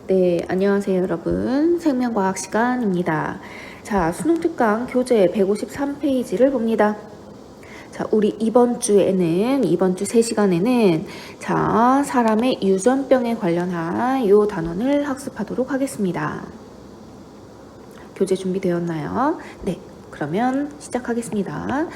네, 안녕하세요 여러분. 생명과학 시간입니다. 자, 수능 특강 교재 153페이지를 봅니다. 자, 우리 이번 주 3시간에는 자, 사람의 유전병에 관련한 이 단원을 학습하도록 하겠습니다. 교재 준비되었나요? 네, 그러면 시작하겠습니다.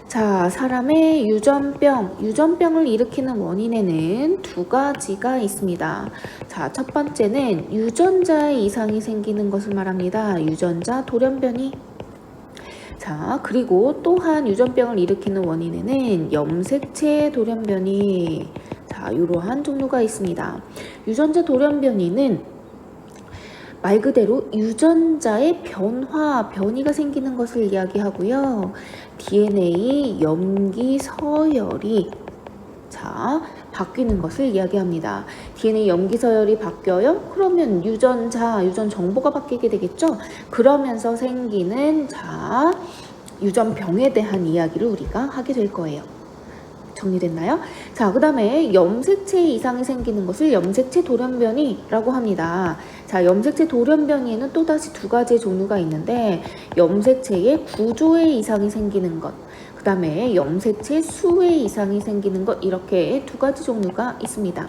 자, 사람의 유전병을 일으키는 원인에는 두 가지가 있습니다. 자, 첫 번째는 유전자의 이상이 생기는 것을 말합니다. 유전자 돌연변이. 자, 그리고 또한 유전병을 일으키는 원인에는 염색체 돌연변이. 자, 이러한 종류가 있습니다. 유전자 돌연변이는 말 그대로 유전자의 변이가 생기는 것을 이야기하고요. DNA 염기 서열이 바뀌는 것을 이야기합니다. DNA 염기 서열이 바뀌어요? 그러면 유전 정보가 바뀌게 되겠죠? 그러면서 생기는 유전병에 대한 이야기를 우리가 하게 될 거예요. 정리됐나요? 자, 그 다음에 염색체 이상이 생기는 것을 염색체 돌연변이라고 합니다. 자, 염색체 돌연변이에는 또다시 두 가지의 종류가 있는데 염색체의 구조의 이상이 생기는 것, 그 다음에 염색체 수의 이상이 생기는 것, 이렇게 두 가지 종류가 있습니다.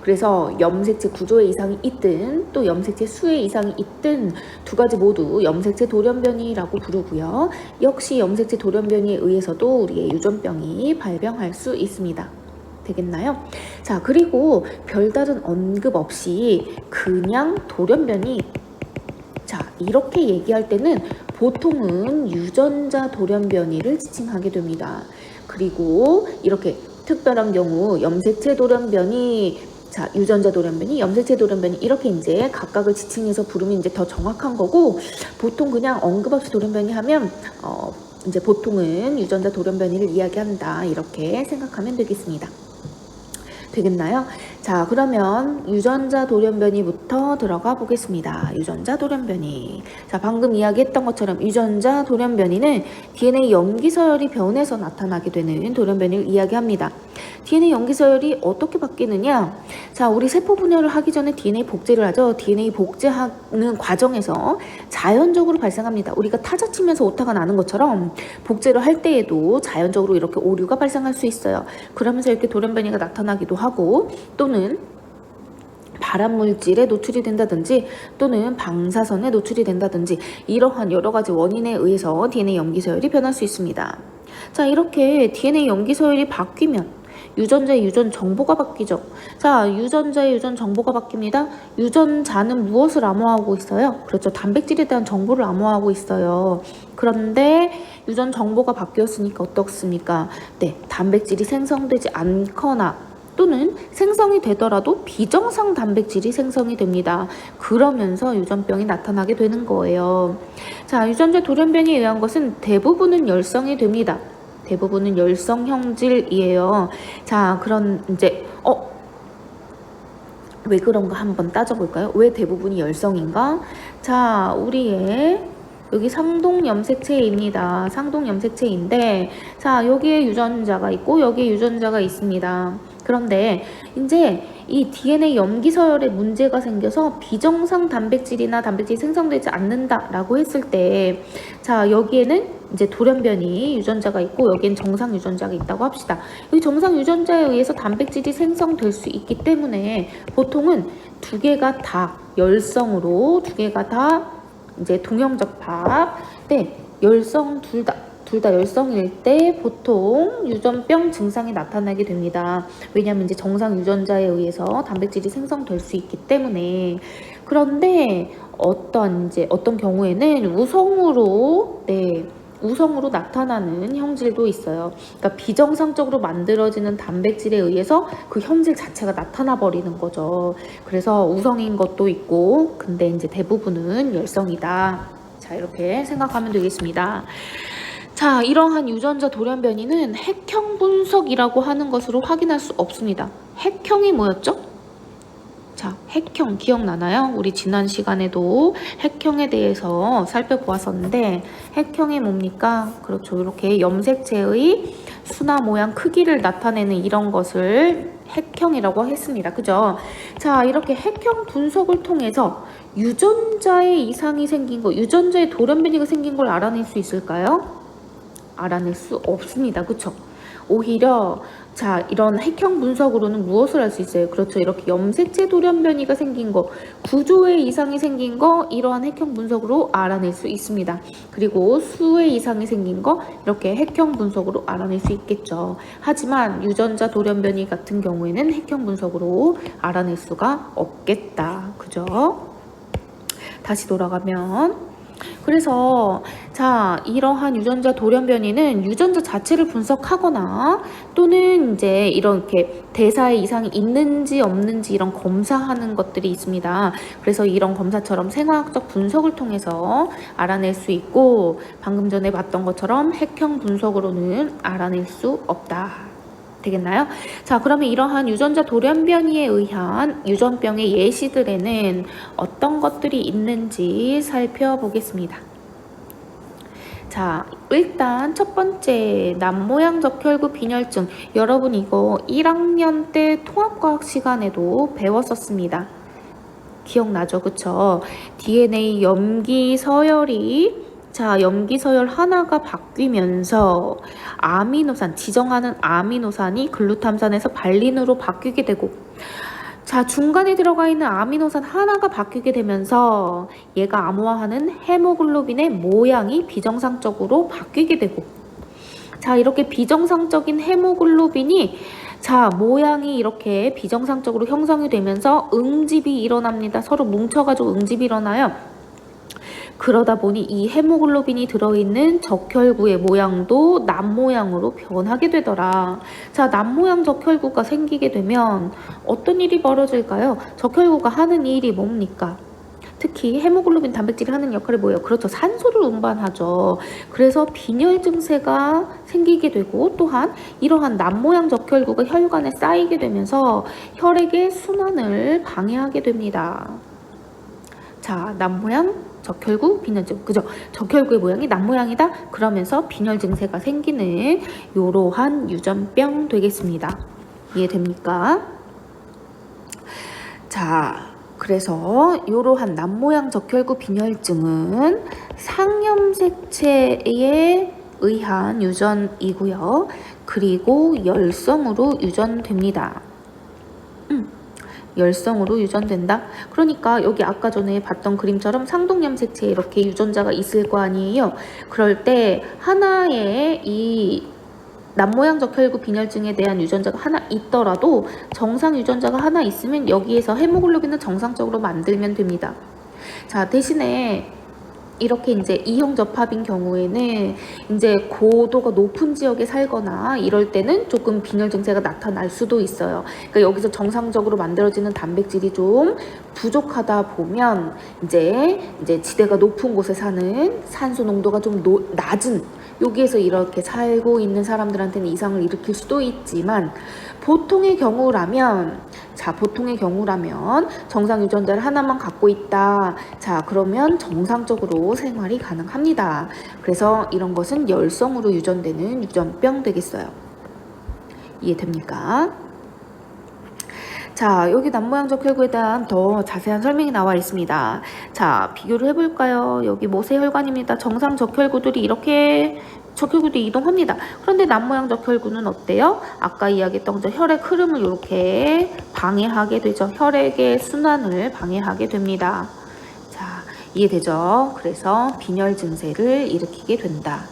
그래서 염색체 구조의 이상이 있든 또 염색체 수의 이상이 있든 두 가지 모두 염색체 돌연변이라고 부르고요. 역시 염색체 돌연변이에 의해서도 우리의 유전병이 발병할 수 있습니다. 되겠나요? 자, 그리고 별다른 언급 없이 그냥 돌연변이, 이렇게 얘기할 때는 보통은 유전자 돌연변이를 지칭하게 됩니다. 그리고 이렇게 특별한 경우 염색체 돌연변이, 유전자 돌연변이, 염색체 돌연변이, 이렇게 이제 각각을 지칭해서 부르면 이제 더 정확한 거고, 보통 그냥 언급 없이 돌연변이 하면 이제 보통은 유전자 돌연변이를 이야기한다, 이렇게 생각하면 되겠습니다. 되겠나요? 자, 그러면 유전자 돌연변이부터 들어가 보겠습니다. 유전자 돌연변이. 자, 방금 이야기했던 것처럼 유전자 돌연변이는 DNA 염기 서열이 변해서 나타나게 되는 돌연변이를 이야기합니다. DNA 염기 서열이 어떻게 바뀌느냐? 자, 우리 세포 분열을 하기 전에 DNA 복제를 하죠. DNA 복제하는 과정에서 자연적으로 발생합니다. 우리가 타자 치면서 오타가 나는 것처럼 복제를 할 때에도 자연적으로 이렇게 오류가 발생할 수 있어요. 그러면서 이렇게 돌연변이가 나타나기도 하고, 또는 발암물질에 노출이 된다든지 또는 방사선에 노출이 된다든지 이러한 여러 가지 원인에 의해서 DNA 염기 서열이 변할 수 있습니다. 자, 이렇게 DNA 염기 서열이 바뀌면 유전자의 유전 정보가 바뀌죠. 자, 유전자의 유전 정보가 바뀝니다. 유전자는 무엇을 암호화하고 있어요? 그렇죠. 단백질에 대한 정보를 암호화하고 있어요. 그런데 유전 정보가 바뀌었으니까 어떻습니까? 네, 단백질이 생성되지 않거나 또는 생성이 되더라도 비정상 단백질이 생성이 됩니다. 그러면서 유전병이 나타나게 되는 거예요. 자, 유전자 돌연변이에 의한 것은 대부분은 열성이 됩니다. 대부분은 열성 형질이에요. 자, 그런 이제 왜 그런가 한번 따져볼까요? 왜 대부분이 열성인가? 자, 우리의 여기 상동 염색체입니다. 상동 염색체인데, 자, 여기에 유전자가 있고 여기에 유전자가 있습니다. 그런데 이제 이 DNA 염기 서열에 문제가 생겨서 비정상 단백질이나 단백질이 생성되지 않는다라고 했을 때, 자, 여기에는 이제 돌연변이 유전자가 있고 여기엔 정상 유전자가 있다고 합시다. 여기 정상 유전자에 의해서 단백질이 생성될 수 있기 때문에 보통은 두 개가 다 열성으로, 두 개가 다 이제 동형접합, 네, 열성 둘 다 열성일 때 보통 유전병 증상이 나타나게 됩니다. 왜냐하면 이제 정상 유전자에 의해서 단백질이 생성될 수 있기 때문에. 그런데 어떤 경우에는 우성으로 나타나는 형질도 있어요. 그러니까 비정상적으로 만들어지는 단백질에 의해서 그 형질 자체가 나타나 버리는 거죠. 그래서 우성인 것도 있고, 근데 이제 대부분은 열성이다. 자, 이렇게 생각하면 되겠습니다. 자, 이러한 유전자 돌연변이는 핵형 분석이라고 하는 것으로 확인할 수 없습니다. 핵형이 뭐였죠? 자, 핵형 기억나나요? 우리 지난 시간에도 핵형에 대해서 살펴보았었는데, 핵형이 뭡니까? 그렇죠. 이렇게 염색체의 수나 모양 크기를 나타내는 이런 것을 핵형이라고 했습니다. 그죠? 자, 이렇게 핵형 분석을 통해서 유전자의 이상이 생긴 거, 유전자의 돌연변이가 생긴 걸 알아낼 수 있을까요? 알아낼 수 없습니다. 그쵸? 오히려 자, 이런 핵형 분석으로는 무엇을 할 수 있어요? 그렇죠. 이렇게 염색체 돌연변이가 생긴 거, 구조의 이상이 생긴 거, 이러한 핵형 분석으로 알아낼 수 있습니다. 그리고 수의 이상이 생긴 거, 이렇게 핵형 분석으로 알아낼 수 있겠죠. 하지만 유전자 돌연변이 같은 경우에는 핵형 분석으로 알아낼 수가 없겠다. 그죠? 다시 돌아가면 그래서 자, 이러한 유전자 돌연변이는 유전자 자체를 분석하거나 또는 이제 이렇게 대사에 이상이 있는지 없는지 이런 검사하는 것들이 있습니다. 그래서 이런 검사처럼 생화학적 분석을 통해서 알아낼 수 있고 방금 전에 봤던 것처럼 핵형 분석으로는 알아낼 수 없다. 되겠나요? 자, 그러면 이러한 유전자 돌연변이에 의한 유전병의 예시들에는 어떤 것들이 있는지 살펴보겠습니다. 자, 일단 첫 번째 남모양 적혈구 빈혈증. 여러분 이거 1학년 때 통합과학 시간에도 배웠었습니다. 기억나죠? 그쵸? DNA 염기 서열이 자, 염기 서열 하나가 바뀌면서 아미노산, 지정하는 아미노산이 글루탐산에서 발린으로 바뀌게 되고 자, 중간에 들어가 있는 아미노산 하나가 바뀌게 되면서 얘가 암호화하는 헤모글로빈의 모양이 비정상적으로 바뀌게 되고 자, 이렇게 비정상적인 헤모글로빈이 자, 모양이 이렇게 비정상적으로 형성이 되면서 응집이 일어납니다. 서로 뭉쳐가지고 응집이 일어나요. 그러다 보니 이 헤모글로빈이 들어있는 적혈구의 모양도 남모양으로 변하게 되더라. 자, 남모양 적혈구가 생기게 되면 어떤 일이 벌어질까요? 적혈구가 하는 일이 뭡니까? 특히 헤모글로빈 단백질이 하는 역할이 뭐예요? 그렇죠. 산소를 운반하죠. 그래서 빈혈 증세가 생기게 되고 또한 이러한 남모양 적혈구가 혈관에 쌓이게 되면서 혈액의 순환을 방해하게 됩니다. 자, 남모양 적혈구 빈혈증. 그죠? 적혈구의 모양이 남모양이다. 그러면서 빈혈 증세가 생기는 이러한 유전병 되겠습니다. 이해됩니까? 자, 그래서 이러한 남모양 적혈구 빈혈증은 상염색체에 의한 유전이고요. 그리고 열성으로 유전됩니다. 열성으로 유전된다. 그러니까 여기 아까 전에 봤던 그림처럼 상동염색체에 이렇게 유전자가 있을 거 아니에요. 그럴 때 하나의 이 남모양 적혈구 빈혈증에 대한 유전자가 하나 있더라도 정상 유전자가 하나 있으면 여기에서 헤모글로빈을 정상적으로 만들면 됩니다. 자, 대신에 이렇게 이제 이형 접합인 경우에는 이제 고도가 높은 지역에 살거나 이럴 때는 조금 빈혈 증세가 나타날 수도 있어요. 그러니까 여기서 정상적으로 만들어지는 단백질이 좀 부족하다 보면 이제 지대가 높은 곳에 사는 산소 농도가 좀 낮은 여기에서 이렇게 살고 있는 사람들한테는 이상을 일으킬 수도 있지만 보통의 경우라면 정상 유전자를 하나만 갖고 있다. 자, 그러면 정상적으로 생활이 가능합니다. 그래서 이런 것은 열성으로 유전되는 유전병 되겠어요. 이해됩니까? 자, 여기 남모양 적혈구에 대한 더 자세한 설명이 나와 있습니다. 자, 비교를 해볼까요? 여기 모세혈관입니다. 정상 적혈구들이 이렇게 적혈구들이 이동합니다. 그런데 남모양 적혈구는 어때요? 아까 이야기했던 것처럼 혈액 흐름을 이렇게 방해하게 되죠. 혈액의 순환을 방해하게 됩니다. 자, 이해되죠? 그래서 빈혈 증세를 일으키게 된다.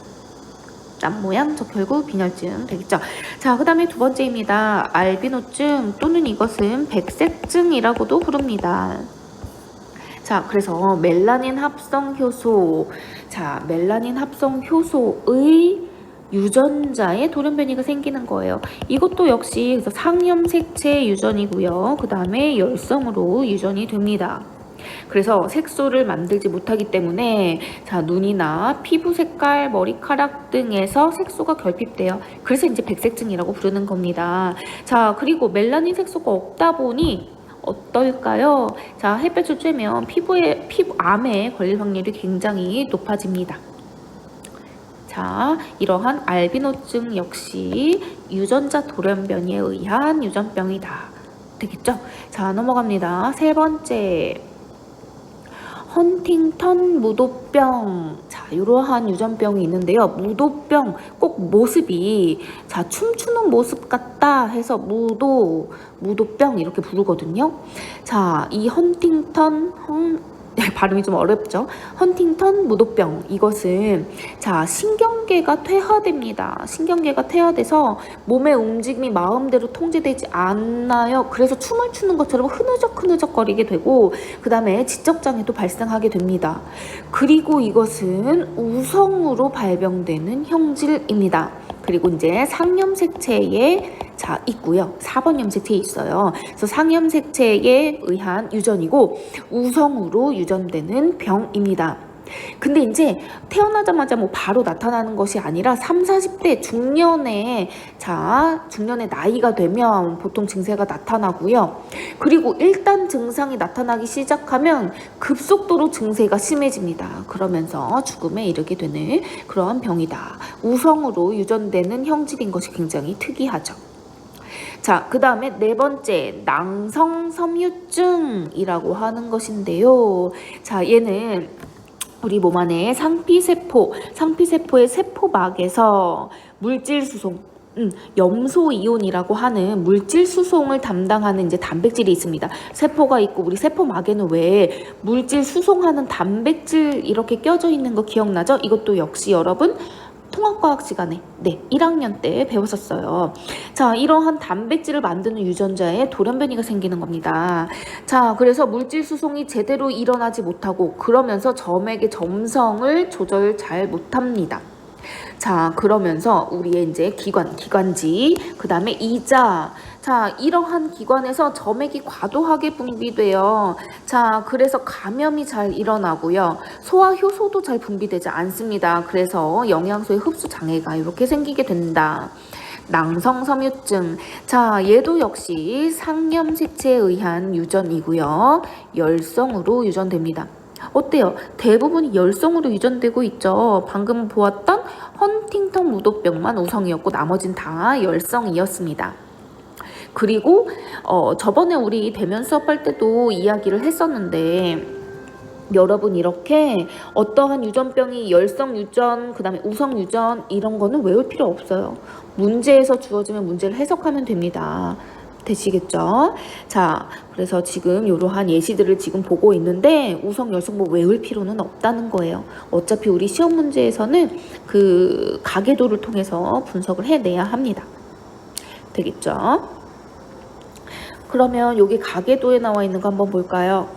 남모양 적혈구 빈혈증 되겠죠. 자, 그 다음에 두 번째입니다. 알비노증 또는 이것은 백색증이라고도 부릅니다. 자, 그래서 멜라닌 합성 효소. 자, 멜라닌 합성 효소의 유전자에 돌연변이가 생기는 거예요. 이것도 역시 그래서 상염색체 유전이고요. 그 다음에 열성으로 유전이 됩니다. 그래서 색소를 만들지 못하기 때문에 자, 눈이나 피부 색깔, 머리카락 등에서 색소가 결핍돼요. 그래서 이제 백색증이라고 부르는 겁니다. 자, 그리고 멜라닌 색소가 없다 보니 어떨까요? 자, 햇볕을 쬐면 피부암에 걸릴 확률이 굉장히 높아집니다. 자, 자, 이러한 알비노증 역시 유전자 돌연변이에 의한 유전병이다. 되겠죠? 자, 넘어갑니다. 세 번째. 헌팅턴 무도병. 자, 이러한 유전병이 있는데요. 무도병 꼭 모습이 자, 춤추는 모습 같다 해서 무도병 이렇게 부르거든요. 자, 이 발음이 좀 어렵죠. 헌팅턴 무도병, 이것은 자, 신경계가 퇴화됩니다. 신경계가 퇴화돼서 몸의 움직임이 마음대로 통제되지 않나요. 그래서 춤을 추는 것처럼 흐느적거리게 되고, 그 다음에 지적장애도 발생하게 됩니다. 그리고 이것은 우성으로 발병되는 형질입니다. 그리고 이제 상염색체에 자, 있고요. 4번 염색체에 있어요. 그래서 상염색체에 의한 유전이고 우성으로 유전되는 병입니다. 근데 이제 태어나자마자 뭐 바로 나타나는 것이 아니라 30, 40대 중년의 나이가 되면 보통 증세가 나타나고요. 그리고 일단 증상이 나타나기 시작하면 급속도로 증세가 심해집니다. 그러면서 죽음에 이르게 되는 그러한 병이다. 우성으로 유전되는 형질인 것이 굉장히 특이하죠. 자, 그 다음에 네 번째, 낭성섬유증이라고 하는 것인데요. 자, 얘는 우리 몸 안에 상피세포의 세포막에서 물질 수송, 염소이온이라고 하는 물질 수송을 담당하는 이제 단백질이 있습니다. 세포가 있고 우리 세포막에는 왜 물질 수송하는 단백질 이렇게 껴져 있는 거 기억나죠? 이것도 역시 여러분 통합과학 시간에 1학년 때 배웠었어요. 자, 이러한 단백질을 만드는 유전자에 돌연변이가 생기는 겁니다. 자, 그래서 물질 수송이 제대로 일어나지 못하고 그러면서 점액의 점성을 조절 잘 못합니다. 자, 그러면서 우리의 이제 기관지, 그 다음에 이자. 자, 이러한 기관에서 점액이 과도하게 분비돼요. 자, 그래서 감염이 잘 일어나고요. 소화 효소도 잘 분비되지 않습니다. 그래서 영양소의 흡수 장애가 이렇게 생기게 된다. 낭성섬유증. 자, 얘도 역시 상염색체에 의한 유전이고요. 열성으로 유전됩니다. 어때요? 대부분이 열성으로 유전되고 있죠. 방금 보았던 헌팅턴 무도병만 우성이었고 나머진 다 열성이었습니다. 그리고 저번에 우리 대면 수업할 때도 이야기를 했었는데 여러분 이렇게 어떠한 유전병이 열성 유전, 그 다음에 우성 유전 이런 거는 외울 필요 없어요. 문제에서 주어지면 문제를 해석하면 됩니다. 되시겠죠? 자, 그래서 지금 이러한 예시들을 지금 보고 있는데 우성, 열성 뭐 외울 필요는 없다는 거예요. 어차피 우리 시험 문제에서는 그 가계도를 통해서 분석을 해내야 합니다. 되겠죠? 그러면 여기 가계도에 나와 있는 거 한번 볼까요?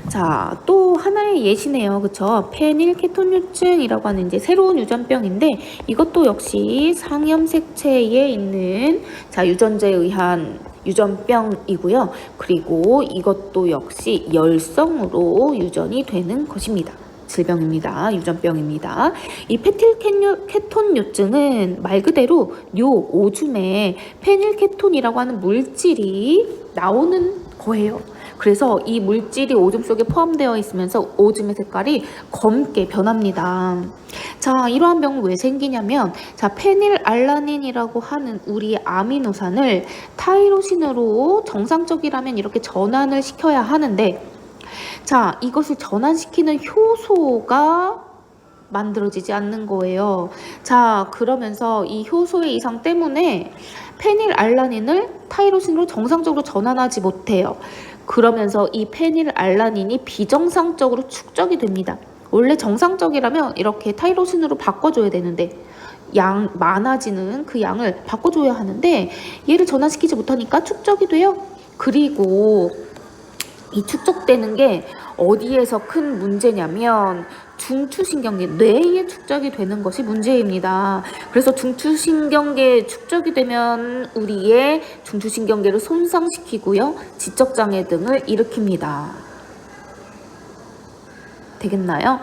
자, 또 하나의 예시네요. 그쵸? 페닐케톤유증이라고 하는 이제 새로운 유전병인데 이것도 역시 상염색체에 있는 자, 유전자에 의한 유전병이고요. 그리고 이것도 역시 열성으로 유전이 되는 것입니다. 질병입니다. 유전병입니다. 이 페틸케톤유증은 말 그대로 오줌에 페닐케톤이라고 하는 물질이 나오는 거예요. 그래서 이 물질이 오줌 속에 포함되어 있으면서 오줌의 색깔이 검게 변합니다. 자, 이러한 병은 왜 생기냐면 자, 페닐알라닌이라고 하는 우리 아미노산을 타이로신으로 정상적이라면 이렇게 전환을 시켜야 하는데 자, 이것을 전환시키는 효소가 만들어지지 않는 거예요. 자, 그러면서 이 효소의 이상 때문에 페닐알라닌을 타이로신으로 정상적으로 전환하지 못해요. 그러면서 이 페닐알라닌이 비정상적으로 축적이 됩니다. 원래 정상적이라면 이렇게 타이로신으로 바꿔줘야 되는데 많아지는 그 양을 바꿔줘야 하는데 얘를 전환시키지 못하니까 축적이 돼요. 그리고 이 축적되는 게 어디에서 큰 문제냐면 중추신경계, 뇌에 축적이 되는 것이 문제입니다. 그래서 중추신경계에 축적이 되면 우리의 중추신경계를 손상시키고요. 지적장애 등을 일으킵니다. 되겠나요?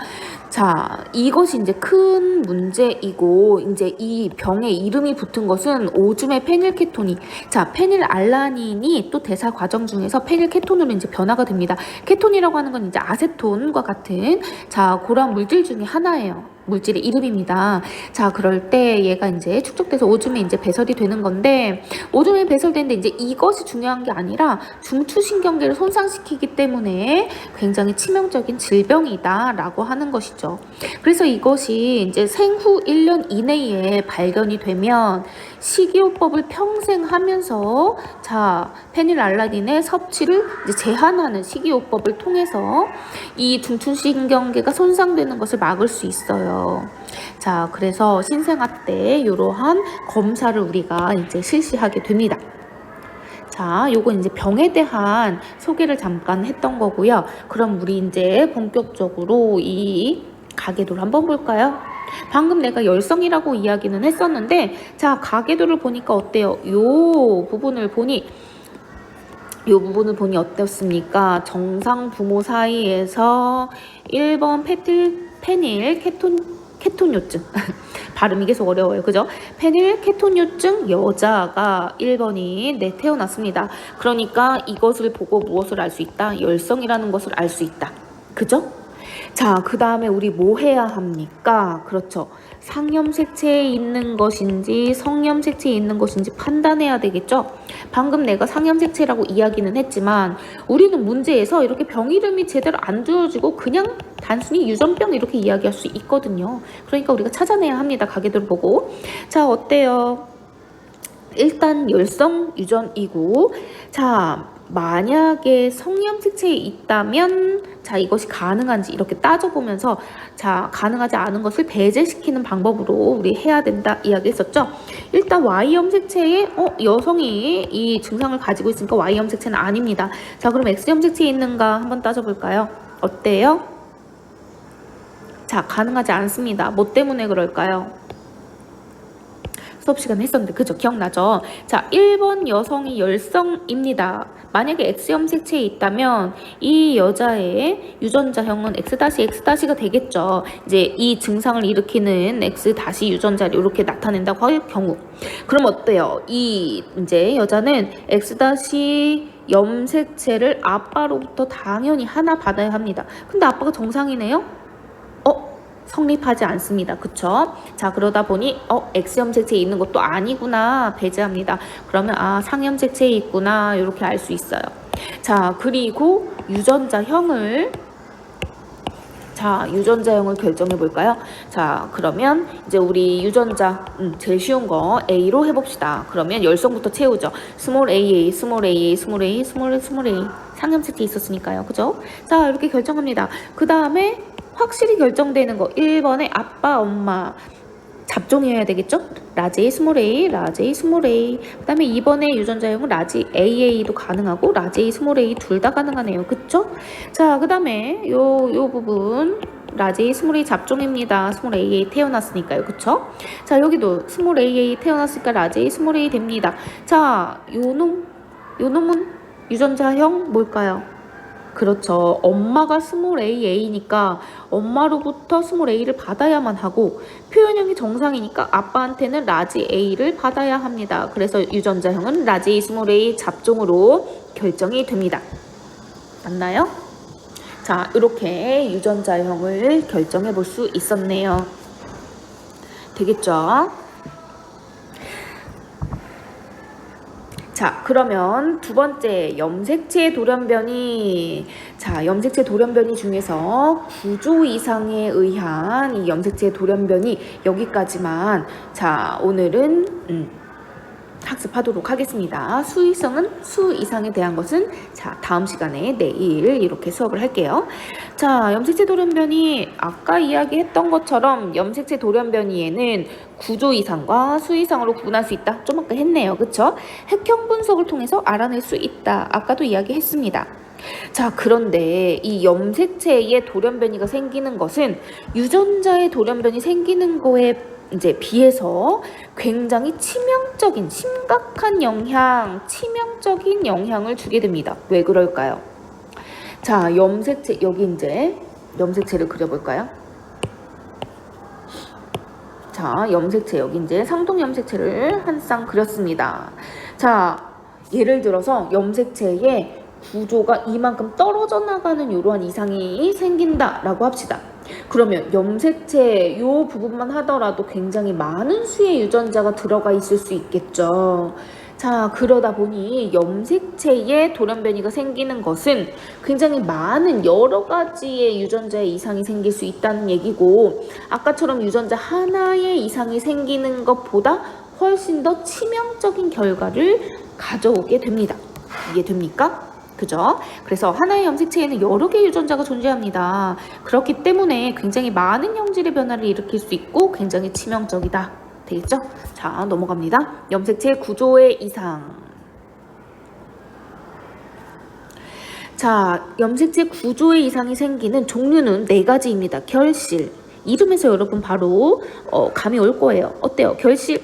자, 이것이 이제 큰 문제이고 이제 이 병의 이름이 붙은 것은 오줌의 페닐케톤이 자, 페닐알라닌이 또 대사 과정 중에서 페닐케톤으로 이제 변화가 됩니다. 케톤이라고 하는 건 이제 아세톤과 같은 자, 그런 물질 중에 하나예요. 물질의 이름입니다. 자, 그럴 때 얘가 이제 축적돼서 오줌에 이제 배설이 되는 건데, 오줌에 배설되는데 이제 이것이 중요한 게 아니라 중추신경계를 손상시키기 때문에 굉장히 치명적인 질병이다라고 하는 것이죠. 그래서 이것이 이제 생후 1년 이내에 발견이 되면 식이요법을 평생 하면서 자, 페닐알라닌의 섭취를 이제 제한하는 식이요법을 통해서 이 중추신경계가 손상되는 것을 막을 수 있어요. 자, 그래서 신생아 때 이러한 검사를 우리가 이제 실시하게 됩니다. 자, 요건 이제 병에 대한 소개를 잠깐 했던 거고요. 그럼 우리 이제 본격적으로 이 가계도를 한번 볼까요? 방금 내가 열성이라고 이야기는 했었는데, 자, 가계도를 보니까 어때요? 요 부분을 보니 어땠습니까? 정상 부모 사이에서 1번 페닐 케톤요증 발음이 계속 어려워요. 그죠? 페닐 케톤요증 여자가 1번이 네, 태어났습니다. 그러니까 이것을 보고 무엇을 알 수 있다? 열성이라는 것을 알 수 있다. 그죠? 자, 그 다음에 우리 뭐 해야 합니까? 그렇죠. 상염색체에 있는 것인지 성염색체에 있는 것인지 판단해야 되겠죠. 방금 내가 상염색체라고 이야기는 했지만 우리는 문제에서 이렇게 병 이름이 제대로 안 주어지고 그냥 단순히 유전병 이렇게 이야기할 수 있거든요. 그러니까 우리가 찾아내야 합니다. 가계도를 보고. 자, 어때요? 일단 열성 유전이고, 자, 만약에 성염색체에 있다면 자, 이것이 가능한지 이렇게 따져보면서 자, 가능하지 않은 것을 배제시키는 방법으로 우리 해야 된다 이야기했었죠. 일단 Y염색체에 여성이 이 증상을 가지고 있으니까 Y염색체는 아닙니다. 자, 그럼 X염색체에 있는가 한번 따져볼까요? 어때요? 자, 가능하지 않습니다. 뭐 때문에 그럴까요? 수업 시간에 했었는데 그죠? 기억나죠? 자, 1번 여성이 열성입니다. 만약에 X염색체에 있다면 이 여자의 유전자형은 X-X가 되겠죠. 이제 이 증상을 일으키는 X- 유전자를 이렇게 나타낸다고 할 경우. 그럼 어때요? 이 이제 여자는 X- 염색체를 아빠로부터 당연히 하나 받아야 합니다. 근데 아빠가 정상이네요? 성립하지 않습니다. 그쵸? 자, 그러다 보니 X염색체에 있는 것도 아니구나 배제합니다. 그러면 상염색체에 있구나 이렇게 알 수 있어요. 자, 그리고 유전자형을 결정해 볼까요? 자, 그러면 이제 우리 유전자 제일 쉬운 거 A로 해봅시다. 그러면 열성부터 채우죠. 스몰 a, 스몰 a, 스몰 a, 스몰 a 상염색체 있었으니까요. 그죠? 자, 이렇게 결정합니다. 그 다음에 확실히 결정되는 거 1번에 아빠, 엄마 잡종이어야 되겠죠? 라지 스몰 a, 라지 스몰 a. 그 다음에 2번에 유전자형은 라지 AA도 가능하고 라지 스몰 a 둘 다 가능하네요. 그쵸? 자, 그 다음에 요 부분 라지 스몰 a 잡종입니다. 스몰 AA 태어났으니까요. 그쵸? 자, 여기도 스몰 AA 태어났으니까 라지 스몰 a 됩니다. 자, 요 놈은 유전자형 뭘까요? 그렇죠. 엄마가 스몰 AA니까 엄마로부터 스몰 A를 받아야만 하고 표현형이 정상이니까 아빠한테는 라지 A를 받아야 합니다. 그래서 유전자형은 라지 스몰 A 잡종으로 결정이 됩니다. 맞나요? 자, 이렇게 유전자형을 결정해 볼 수 있었네요. 되겠죠? 자, 그러면 두 번째 염색체 돌연변이. 자, 염색체 돌연변이 중에서 구조 이상에 의한 이 염색체 돌연변이 여기까지만 자, 오늘은 학습하도록 하겠습니다. 수이성은 수 이상에 대한 것은 자, 다음 시간에 내일 이렇게 수업을 할게요. 자, 염색체 돌연변이 아까 이야기했던 것처럼 염색체 돌연변이에는 구조 이상과 수 이상으로 구분할 수 있다. 좀 아까 했네요. 그쵸? 핵형 분석을 통해서 알아낼 수 있다. 아까도 이야기했습니다. 자, 그런데 이 염색체의 돌연변이가 생기는 것은 유전자의 돌연변이 생기는 거에 이제 비해서 굉장히 심각한 치명적인 영향을 주게 됩니다. 왜 그럴까요? 자, 염색체, 여기 이제 염색체를 그려볼까요? 자, 염색체, 여기 이제 상동 염색체를 한 쌍 그렸습니다. 자, 예를 들어서 염색체의 구조가 이만큼 떨어져 나가는 이러한 이상이 생긴다라고 합시다. 그러면 염색체 요 부분만 하더라도 굉장히 많은 수의 유전자가 들어가 있을 수 있겠죠. 자, 그러다 보니 염색체에 돌연변이가 생기는 것은 굉장히 많은 여러 가지의 유전자의 이상이 생길 수 있다는 얘기고, 아까처럼 유전자 하나의 이상이 생기는 것보다 훨씬 더 치명적인 결과를 가져오게 됩니다. 이해됩니까? 그죠? 그래서 하나의 염색체에는 여러 개의 유전자가 존재합니다. 그렇기 때문에 굉장히 많은 형질의 변화를 일으킬 수 있고 굉장히 치명적이다. 되겠죠? 자, 넘어갑니다. 염색체 구조의 이상. 자, 염색체 구조의 이상이 생기는 종류는 4가지입니다. 결실. 이름에서 여러분 바로 감이 올 거예요. 어때요? 결실.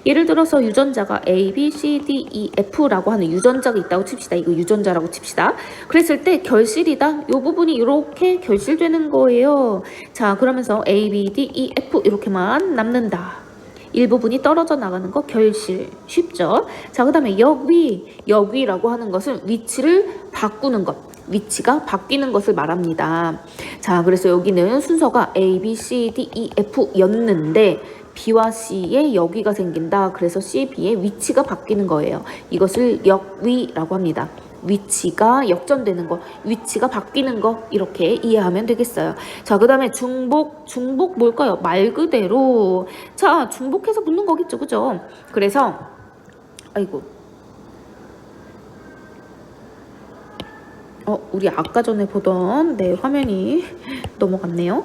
예를 들어서 유전자가 A, B, C, D, E, F라고 하는 유전자가 있다고 칩시다. 이거 유전자라고 칩시다. 그랬을 때 결실이다. 이 부분이 이렇게 결실되는 거예요. 자, 그러면서 A, B, D, E, F 이렇게만 남는다. 일부분이 떨어져 나가는 거 결실. 쉽죠? 자, 그 다음에 역위. 역위라고 하는 것은 위치를 바꾸는 것. 위치가 바뀌는 것을 말합니다. 자, 그래서 여기는 순서가 A, B, C, D, E, F였는데 B와 C에 역위가 생긴다. 그래서 C, B의 위치가 바뀌는 거예요. 이것을 역위라고 합니다. 위치가 역전되는 거, 위치가 바뀌는 거 이렇게 이해하면 되겠어요. 자, 그 다음에 중복. 중복 뭘까요? 말 그대로 자, 중복해서 붙는 거겠죠. 그죠? 그래서 아이고 우리 아까 전에 보던 화면이 넘어갔네요.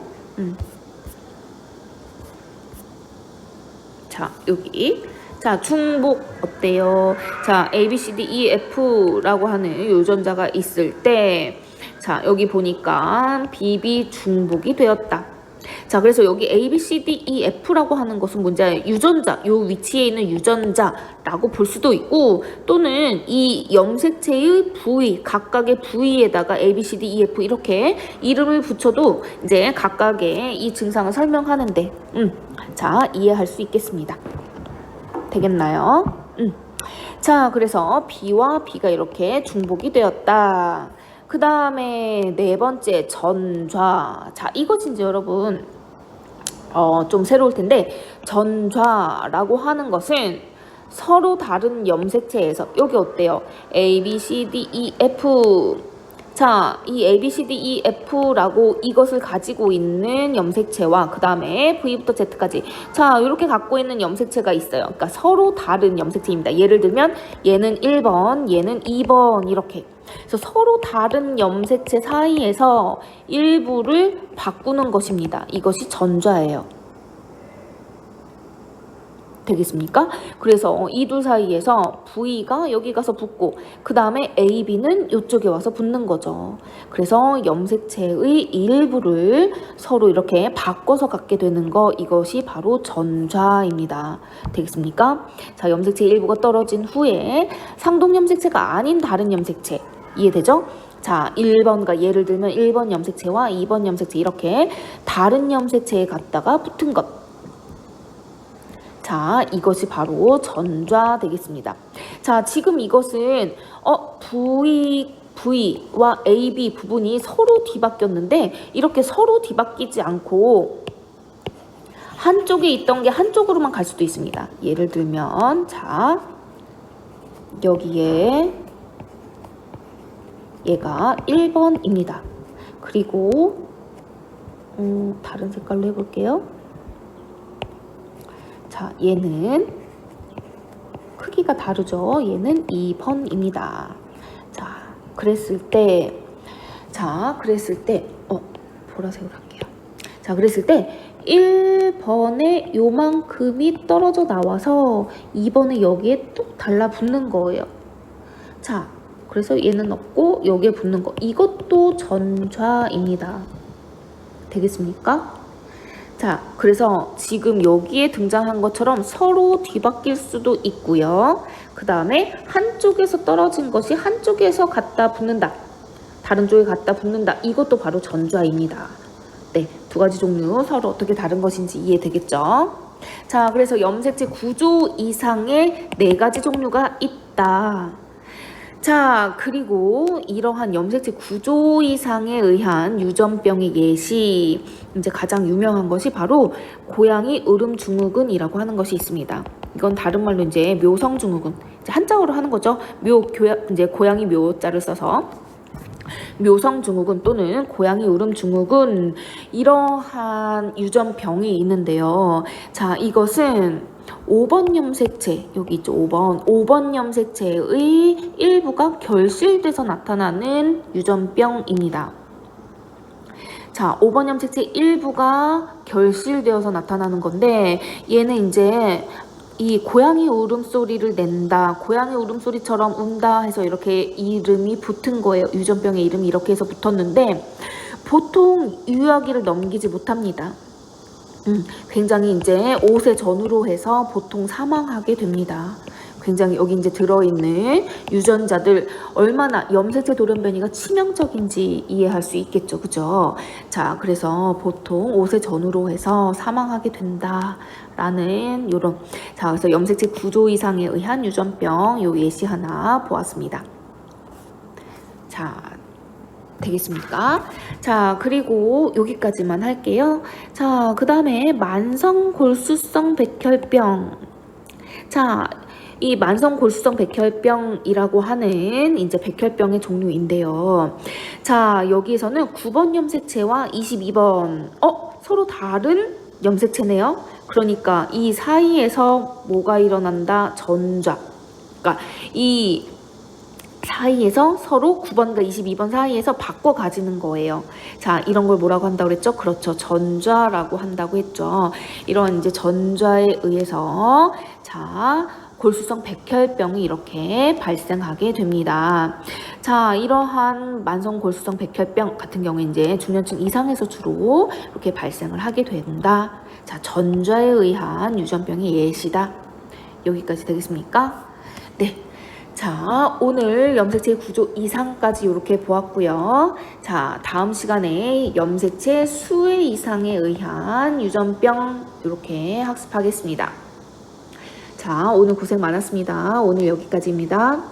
자, 여기. 자, 중복 어때요? 자, A, B, C, D, E, F라고 하는 유전자가 있을 때, 자, 여기 보니까 BB 중복이 되었다. 자, 그래서 여기 A, B, C, D, E, F라고 하는 것은 뭔지 유전자, 요 위치에 있는 유전자라고 볼 수도 있고, 또는 이 염색체의 부위, 각각의 부위에다가 A, B, C, D, E, F 이렇게 이름을 붙여도 이제 각각의 이 증상을 설명하는데, 자, 이해할 수 있겠습니다. 되겠나요? 자, 그래서 B와 B가 이렇게 중복이 되었다. 그 다음에 4번째 전좌. 자, 이거 진짜 여러분 좀 새로울 텐데, 전좌라고 하는 것은 서로 다른 염색체에서 여기 어때요? A, B, C, D, E, F. 자, 이 A, B, C, D, E, F라고 이것을 가지고 있는 염색체와 그 다음에 V부터 Z까지 자, 이렇게 갖고 있는 염색체가 있어요. 그러니까 서로 다른 염색체입니다. 예를 들면 얘는 1번, 얘는 2번 이렇게. 그래서 서로 다른 염색체 사이에서 일부를 바꾸는 것입니다. 이것이 전좌예요. 되겠습니까? 그래서 이 둘 사이에서 V가 여기 가서 붙고 그 다음에 A, B는 이쪽에 와서 붙는 거죠. 그래서 염색체의 일부를 서로 이렇게 바꿔서 갖게 되는 거, 이것이 바로 전좌입니다. 되겠습니까? 자, 염색체 일부가 떨어진 후에 상동 염색체가 아닌 다른 염색체 이해되죠? 자, 1번과 예를 들면 1번 염색체와 2번 염색체 이렇게 다른 염색체에 갖다가 붙은 것. 자, 이것이 바로 전좌 되겠습니다. 자, 지금 이것은 V와 AB 부분이 서로 뒤바뀌었는데 이렇게 서로 뒤바뀌지 않고 한쪽에 있던 게 한쪽으로만 갈 수도 있습니다. 예를 들면 자, 여기에 얘가 1번입니다. 그리고 다른 색깔로 해볼게요. 자, 얘는 크기가 다르죠. 얘는 2번입니다. 자, 그랬을 때 보라색으로 할게요. 자, 그랬을 때 1번에 요만큼이 떨어져 나와서 2번에 여기에 뚝 달라붙는 거예요. 자, 그래서 얘는 없고 여기에 붙는 거, 이것도 전좌입니다. 되겠습니까? 자, 그래서 지금 여기에 등장한 것처럼 서로 뒤바뀔 수도 있고요. 그 다음에 한쪽에서 떨어진 것이 한쪽에서 갖다 붙는다. 다른 쪽에 갖다 붙는다. 이것도 바로 전좌입니다. 네, 2가지 종류 서로 어떻게 다른 것인지 이해되겠죠? 자, 그래서 염색체 구조 이상의 4가지 종류가 있다. 자, 그리고 이러한 염색체 구조 이상에 의한 유전병의 예시, 이제 가장 유명한 것이 바로 고양이 울음증후군이라고 하는 것이 있습니다. 이건 다른 말로 이제 묘성증후군, 이제 한자어로 하는 거죠. 이제 고양이 묘자를 써서 묘성증후군 또는 고양이 울음증후군, 이러한 유전병이 있는데요. 자, 이것은 5번 염색체, 여기 있죠, 5번 염색체의 일부가 결실돼서 나타나는 유전병입니다. 자, 5번 염색체 일부가 결실되어서 나타나는 건데, 얘는 이제 이 고양이 울음소리를 낸다, 고양이 울음소리처럼 운다 해서 이렇게 이름이 붙은 거예요. 유전병의 이름이 이렇게 해서 붙었는데, 보통 유아기를 넘기지 못합니다. 굉장히 이제 5세 전후로 해서 보통 사망하게 됩니다. 굉장히 여기 이제 들어있는 유전자들, 얼마나 염색체 돌연변이가 치명적인지 이해할 수 있겠죠. 그죠? 자, 그래서 보통 5세 전후로 해서 사망하게 된다라는 요런, 자, 그래서 염색체 구조 이상에 의한 유전병, 요 예시 하나 보았습니다. 자, 되겠습니까? 자, 그리고 여기까지만 할게요. 자, 그 다음에 만성골수성 백혈병. 자, 이 만성골수성 백혈병이라고 하는 이제 백혈병의 종류인데요. 자, 여기에서는 9번 염색체와 22번, 서로 다른 염색체네요. 그러니까 이 사이에서 뭐가 일어난다? 전좌. 그러니까 이 사이에서 서로 9번과 22번 사이에서 바꿔 가지는 거예요. 자, 이런 걸 뭐라고 한다고 그랬죠? 그렇죠. 전좌라고 한다고 했죠. 이런 이제 전좌에 의해서, 자, 골수성 백혈병이 이렇게 발생하게 됩니다. 자, 이러한 만성 골수성 백혈병 같은 경우에 이제 중년층 이상에서 주로 이렇게 발생을 하게 된다. 자, 전좌에 의한 유전병의 예시다. 여기까지 되겠습니까? 네. 자, 오늘 염색체 구조 이상까지 이렇게 보았고요. 자, 다음 시간에 염색체 수의 이상에 의한 유전병 이렇게 학습하겠습니다. 자, 오늘 고생 많았습니다. 오늘 여기까지입니다.